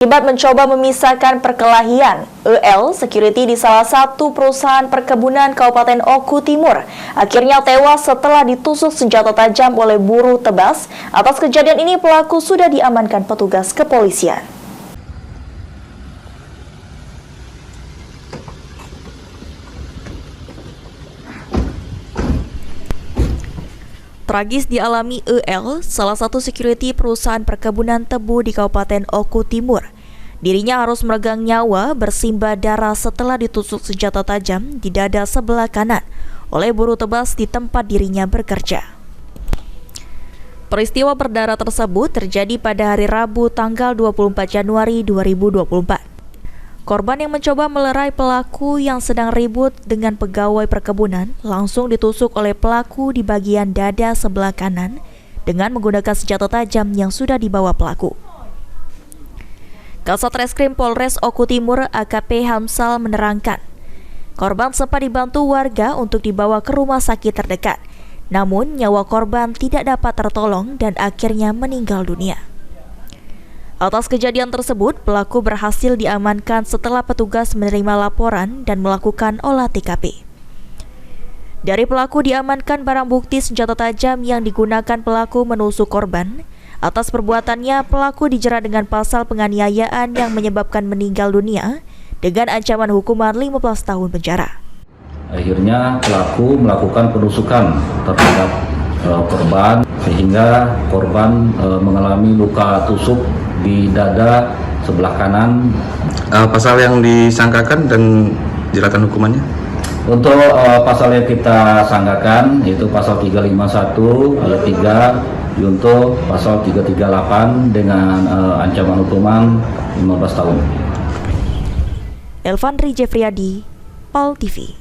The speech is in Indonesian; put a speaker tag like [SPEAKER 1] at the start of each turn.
[SPEAKER 1] Akibat mencoba memisahkan perkelahian, EL Security di salah satu perusahaan perkebunan Kabupaten Oku Timur akhirnya tewas setelah ditusuk senjata tajam oleh buruh tebas. Atas kejadian ini pelaku sudah diamankan petugas kepolisian. Tragis dialami EL, salah satu security perusahaan perkebunan tebu di Kabupaten Oku Timur. Dirinya harus meregang nyawa bersimbah darah setelah ditusuk senjata tajam di dada sebelah kanan oleh buruh tebas di tempat dirinya bekerja. Peristiwa berdarah tersebut terjadi pada hari Rabu tanggal 24 Januari 2024. Korban yang mencoba melerai pelaku yang sedang ribut dengan pegawai perkebunan langsung ditusuk oleh pelaku di bagian dada sebelah kanan dengan menggunakan senjata tajam yang sudah dibawa pelaku. Kasat Reskrim Polres Oku Timur AKP Hamsal menerangkan, korban sempat dibantu warga untuk dibawa ke rumah sakit terdekat. Namun nyawa korban tidak dapat tertolong dan akhirnya meninggal dunia. Atas kejadian tersebut, pelaku berhasil diamankan setelah petugas menerima laporan dan melakukan olah TKP. Dari pelaku diamankan barang bukti senjata tajam yang digunakan pelaku menusuk korban. Atas perbuatannya, pelaku dijerat dengan pasal penganiayaan yang menyebabkan meninggal dunia dengan ancaman hukuman 15 tahun penjara.
[SPEAKER 2] Akhirnya pelaku melakukan penusukan terhadap korban sehingga korban mengalami luka tusuk di dada sebelah kanan.
[SPEAKER 3] Pasal yang disangkakan dan jeratan hukumannya?
[SPEAKER 2] Untuk pasal yang kita sangkakan yaitu pasal 351 ayat 3 junto pasal 338 dengan ancaman hukuman 15 tahun.
[SPEAKER 1] Elvanri Jeffriyadi, PAL TV.